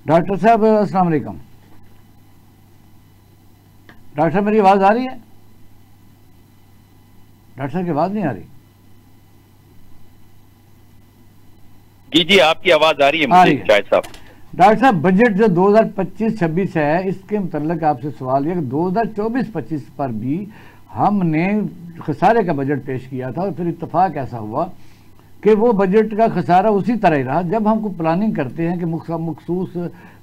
Doctor साहब अस्सलाम वालेकुम। डॉक्टर साहब मेरी आवाज़ आ रही है? डॉक्टर साहब की आवाज़ नहीं आ रही। जी जी, आपकी आवाज़ आ रही है मुझे शायद साहब। डॉक्टर साहब, बजट जो 2025-26 है, इसके मुतल्लिक आपसे सवाल यह कि 2024-25 पर भी हमने खसारे का बजट पेश किया था और फिर इत्तफाक ऐसा हुआ कि वो बजट का खसारा उसी तरह ही रहा। जब हमको प्लानिंग करते हैं कि मखसूस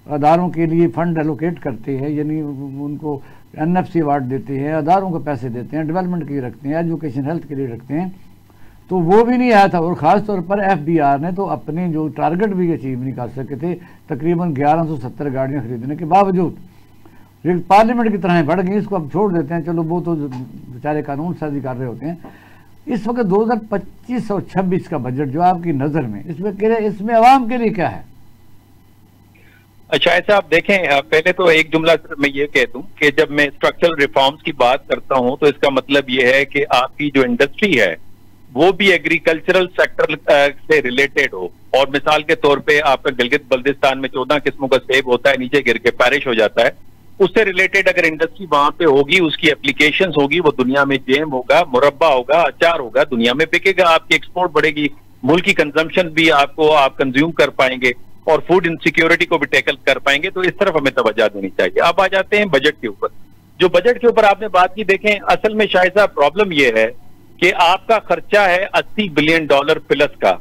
अदारों के लिए फ़ंड एलोकेट करते हैं, यानी उनको NFC अवार्ड देते हैं, अदारों को पैसे देते हैं, डेवलपमेंट के लिए रखते हैं, एजुकेशन हेल्थ के लिए रखते हैं, तो वो भी नहीं आया था। और ख़ास तौर पर FBR ने तो अपने जो टारगेट भी अचीव नहीं कर सके थे, तकरीबन 1170 गाड़ियाँ खरीदने के बावजूद। पार्लियामेंट की तरह बढ़ गई, इसको अब छोड़ देते हैं, चलो वो तो बेचारे कानून साजी कर रहे होते हैं। इस वक्त 2025 और 26 का बजट जो आपकी नज़र में, इसमें आवाम के लिए क्या है? अच्छा, ऐसा आप देखें, पहले तो एक जुमला मैं ये कह दूं कि जब मैं स्ट्रक्चरल रिफॉर्म्स की बात करता हूं तो इसका मतलब ये है कि आपकी जो इंडस्ट्री है वो भी एग्रीकल्चरल सेक्टर से रिलेटेड हो। और मिसाल के तौर पे आपका गिलगित बल्दिस्तान में 14 किस्मों का सेब होता है, नीचे गिर के पैरिश हो जाता है, उससे रिलेटेड अगर इंडस्ट्री वहां पे होगी, उसकी एप्लीकेशंस होगी, वो दुनिया में जैम होगा, मुरब्बा होगा, अचार होगा, दुनिया में बिकेगा, आपकी एक्सपोर्ट बढ़ेगी, मुल्क की कंजम्पशन भी आप कंज्यूम कर पाएंगे और फूड इनसिक्योरिटी को भी टैकल कर पाएंगे। तो इस तरफ हमें तवज्जो देनी चाहिए। अब आ जाते हैं बजट के ऊपर। जो बजट के ऊपर आपने बात की, देखें असल में शायद साहब प्रॉब्लम यह है कि आपका खर्चा है $80 बिलियन प्लस का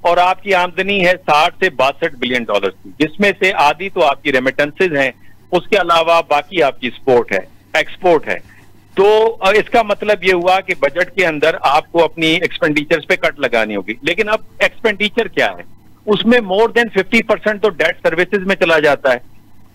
और आपकी आमदनी है 60 से 62 बिलियन डॉलर की, जिसमें से आधी तो आपकी रेमिटेंसेज हैं, उसके अलावा बाकी आपकी एक्सपोर्ट है। तो इसका मतलब यह हुआ कि बजट के अंदर आपको अपनी एक्सपेंडिचर्स पे कट लगानी होगी। लेकिन अब एक्सपेंडिचर क्या है, उसमें मोर देन 50% तो डेट सर्विसेज में चला जाता है।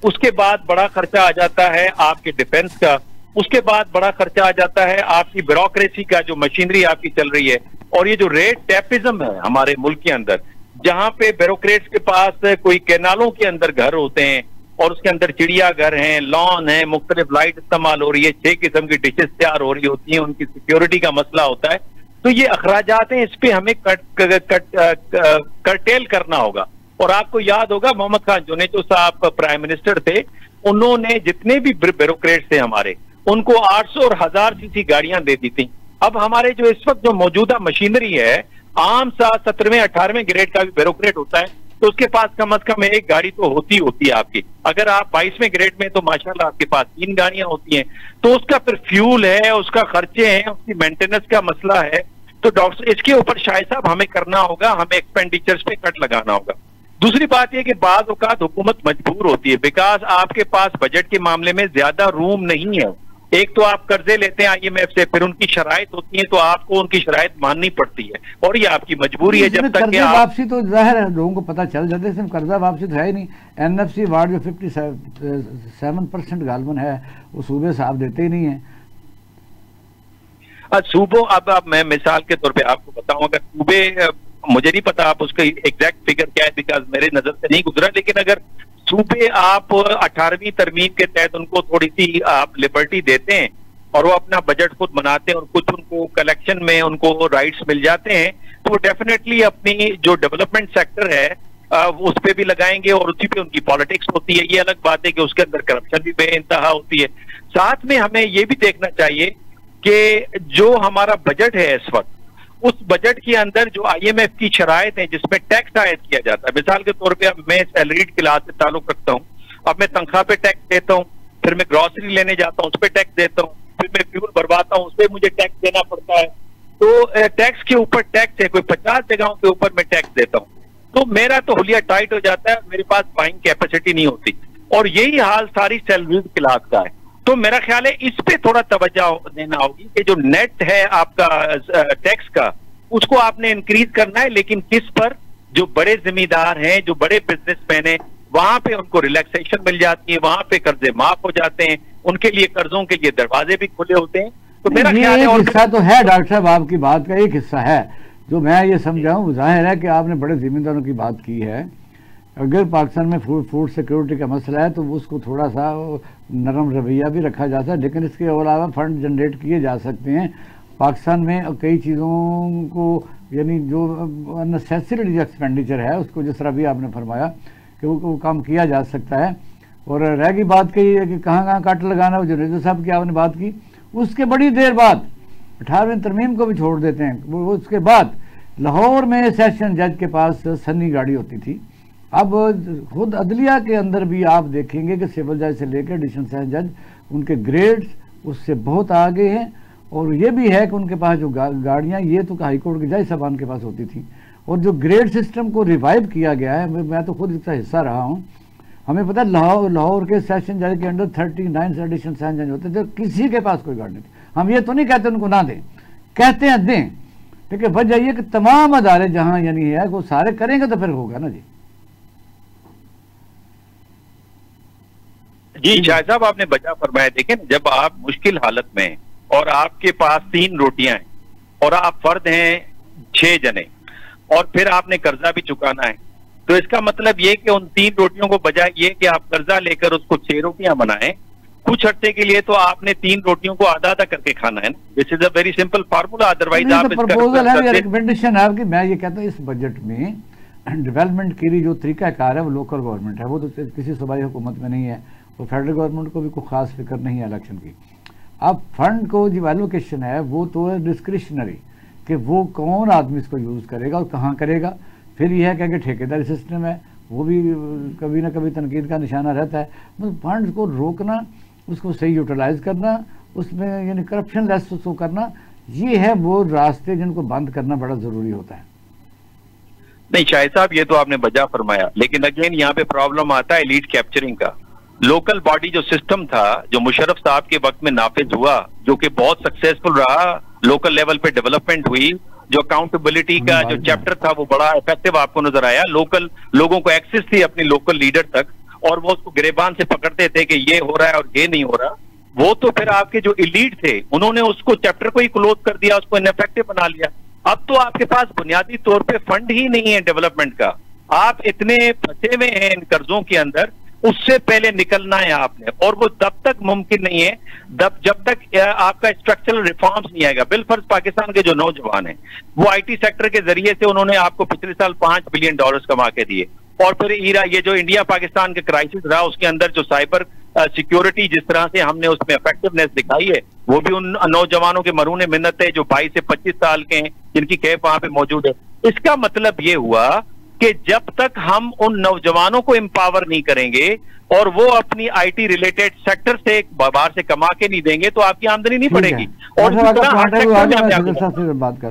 उसके बाद बड़ा खर्चा आ जाता है आपके डिफेंस का, उसके बाद बड़ा खर्चा आ जाता है आपकी ब्यूरोक्रेसी का, जो मशीनरी आपकी चल रही है। और ये जो रेट टैपिज्म है हमारे मुल्क के अंदर, जहां पे ब्यूरोक्रेट्स के पास कोई कैनालों के अंदर घर होते हैं और उसके अंदर चिड़ियाघर हैं, लॉन है, मुख्तलिफ लाइट इस्तेमाल हो रही है, 6 किस्म की डिशेस तैयार हो रही होती हैं, उनकी सिक्योरिटी का मसला होता है। तो ये अखराजात हैं, इस पे हमें कर्टेल करना होगा। और आपको याद होगा मोहम्मद खान जुनेजो साहब प्राइम मिनिस्टर थे, उन्होंने जितने भी ब्यूरोक्रेट्स थे हमारे, उनको 800 और 1000 सीसी गाड़ियां दे दी थी। अब हमारे जो इस वक्त जो मौजूदा मशीनरी है, आम सा 17वें 18वें ग्रेड का भी ब्यूरोक्रेट होता है, तो उसके पास कम से कम एक गाड़ी तो होती है आपकी। अगर आप 22वें ग्रेड में तो माशाल्लाह आपके पास 3 गाड़ियां होती हैं। तो उसका फिर फ्यूल है, उसका खर्चे हैं, उसकी मेंटेनेंस का मसला है। तो डॉक्टर, इसके ऊपर शायद साहब हमें करना होगा, हमें एक्सपेंडिचर्स पे कट लगाना होगा। दूसरी बात यह कि बाज़ औक़ात हुकूमत मजबूर होती है, बिकॉज आपके पास बजट के मामले में ज्यादा रूम नहीं है। एक तो आप कर्जे लेते हैं IMF से, फिर उनकी शराइत होती है तो आपको उनकी शराइत माननी पड़ती है और ये आपकी मजबूरी है। जब तक कि वापसी तो जाहिर है लोगों को पता चल जाता है, सिर्फ कर्जा वापसी तो है ही नहीं। NFC अवार्ड जो 57% गालबन है वो सूबे साहब देते ही नहीं है। सूबों, अब मैं मिसाल के तौर पे आपको बताऊं, अगर सूबे, मुझे नहीं पता आप उसका एग्जैक्ट फिगर क्या है, बिकॉज मेरे नजर से नहीं गुजरा, लेकिन अगर सूबे आप 18वीं तरमीम के तहत उनको थोड़ी सी आप लिबर्टी देते हैं और वो अपना बजट खुद बनाते हैं और कुछ उनको कलेक्शन में उनको राइट्स मिल जाते हैं, तो वो डेफिनेटली अपनी जो डेवलपमेंट सेक्टर है उस पर भी लगाएंगे और उसी पे उनकी पॉलिटिक्स होती है। ये अलग बात है कि उसके अंदर करप्शन भी बेइंतहा होती है। साथ में हमें ये भी देखना चाहिए कि जो हमारा बजट है इस वक्त, उस बजट के अंदर जो IMF की शराइत है जिसमें टैक्स आयद किया जाता है, मिसाल के तौर पे अब मैं सैलरीड क्लास से ताल्लुक रखता हूँ, अब मैं तनख्वाह पे टैक्स देता हूँ, फिर मैं ग्रॉसरी लेने जाता हूँ उस पर टैक्स देता हूँ, फिर मैं फ्यूल भरवाता हूँ उस पर मुझे टैक्स देना पड़ता है। तो टैक्स के ऊपर टैक्स है, कोई 50 जगहों के ऊपर मैं टैक्स देता हूँ, तो मेरा तो हुलिया टाइट हो जाता है, मेरे पास बाइंग कैपेसिटी नहीं होती। और यही हाल सारी सैलरीड क्लास का है। तो मेरा ख्याल है इस पे थोड़ा तवज्जो देना होगी कि जो नेट है आपका टैक्स का, उसको आपने इंक्रीज करना है, लेकिन किस पर? जो बड़े जिम्मेदार हैं, जो बड़े बिजनेसमैन हैं, वहां पे उनको रिलैक्सेशन मिल जाती है, वहां पे कर्जे माफ हो जाते हैं, उनके लिए कर्जों के लिए दरवाजे भी खुले होते हैं। तो मेरा ख्याल है और हिस्सा तो है डॉक्टर साहब, आपकी बात का एक हिस्सा है जो मैं ये समझाऊं। जाहिर है कि आपने बड़े जिम्मेदारों की बात की है। अगर पाकिस्तान में फूड सिक्योरिटी का मसला है तो उसको थोड़ा सा नरम रवैया भी रखा जा सकता है, लेकिन इसके अलावा फंड जनरेट किए जा सकते हैं। पाकिस्तान में कई चीज़ों को, यानी जो नेसेसरी एक्सपेंडिचर है उसको, जिस तरह भी आपने फरमाया कि वो काम किया जा सकता है। और रह गई बात कही है कि कहाँ कहाँ कट लगाना, वो जुनेजो साहब की आपने बात की, उसके बड़ी देर बाद 18वीं तरमीम को भी छोड़ देते हैं, वो उसके बाद लाहौर में सेशन जज के पास सन्नी गाड़ी होती थी। अब खुद अदलिया के अंदर भी आप देखेंगे कि सिविल जज से लेकर एडिशनल सेशन जज, उनके ग्रेड्स उससे बहुत आगे हैं। और ये भी है कि उनके पास जो गाड़ियाँ, ये तो हाईकोर्ट के जज साहबान के पास होती थी। और जो ग्रेड सिस्टम को रिवाइव किया गया है, मैं तो खुद इसका हिस्सा रहा हूँ। हमें पता है लाहौर के सेशन जज के अंडर 39 एडिशनल सेशन जज होते थे, किसी के पास कोई गाड़ी नहीं थी। हम ये तो नहीं कहते उनको ना दें, कहते हैं दें, लेकिन वजह ये कि तमाम अदारे जहाँ यानी है वो सारे करेंगे तो फिर होगा ना जी। जी शाह साहब, आपने बचा फरमाया। देखें, जब आप मुश्किल हालत में और आपके पास 3 रोटियां हैं और आप फर्द हैं 6 जने और फिर आपने कर्जा भी चुकाना है, तो इसका मतलब ये कि उन 3 रोटियों को बजाय ये कि आप कर्जा लेकर उसको 6 रोटियां बनाएं कुछ अर्से के लिए, तो आपने 3 रोटियों को आधा आधा करके खाना है ना। This is a very simple formula. Otherwise आप प्रपोजल है, रिकमेंडेशन है आपकी। मैं ये कहता हूँ इस बजट में डेवलपमेंट के लिए जो तरीकाकार है वो लोकल गवर्नमेंट है, वो तो किसी सूबाई हुकूमत में नहीं है, और फेडरल गवर्नमेंट को भी कोई खास फिक्र नहीं है इलेक्शन की। अब फंड को जो एलोकेशन है वो तो है डिस्क्रिशनरी, कि वो कौन आदमी इसको यूज़ करेगा और कहाँ करेगा। फिर यह है कि ठेकेदारी सिस्टम है, वो भी कभी ना कभी तनकीद का निशाना रहता है। मतलब फंड को रोकना, उसको सही यूटिलाइज करना, उसमें यानी करप्शन लेस उसको करना, ये है वो रास्ते जिनको बंद करना बड़ा ज़रूरी होता है। नहीं शाहिद साहब, ये तो आपने बजा फरमाया, लेकिन अगेन यहाँ पे प्रॉब्लम आता है लीड कैप्चरिंग का। लोकल बॉडी जो सिस्टम था, जो मुशर्रफ साहब के वक्त में नाफिज हुआ, जो कि बहुत सक्सेसफुल रहा, लोकल लेवल पे डेवलपमेंट हुई, जो अकाउंटेबिलिटी का जो चैप्टर था वो बड़ा इफेक्टिव आपको नजर आया। लोकल लोगों को एक्सेस थी अपने लोकल लीडर तक, और वो उसको गिरेबान से पकड़ते थे कि ये हो रहा है और ये नहीं हो रहा। वो तो फिर आपके जो इलीट थे उन्होंने उसको चैप्टर को ही क्लोज कर दिया, उसको इनइफेक्टिव बना लिया। अब तो आपके पास बुनियादी तौर पे फंड ही नहीं है डेवलपमेंट का। आप इतने फंसे हुए हैं इन कर्जों के अंदर, उससे पहले निकलना है आपने, और वो तब तक मुमकिन नहीं है जब तक आपका स्ट्रक्चरल रिफॉर्म्स नहीं आएगा। बिलफर्ज पाकिस्तान के जो नौजवान हैं वो आईटी सेक्टर के जरिए से उन्होंने आपको पिछले साल $5 बिलियन कमा के दिए, और फिर ये जो इंडिया पाकिस्तान का क्राइसिस रहा उसके अंदर जो साइबर सिक्योरिटी जिस तरह से हमने उसमें इफेक्टिवनेस दिखाई है, वो भी उन नौजवानों के मरूने मिन्नत है जो 22 से 25 साल के हैं, जिनकी कैफ वहां पे मौजूद है। इसका मतलब ये हुआ कि जब तक हम उन नौजवानों को एम्पावर नहीं करेंगे और वो अपनी आईटी रिलेटेड सेक्टर से बाहर से कमा के नहीं देंगे, तो आपकी आमदनी नहीं बढ़ेगी। और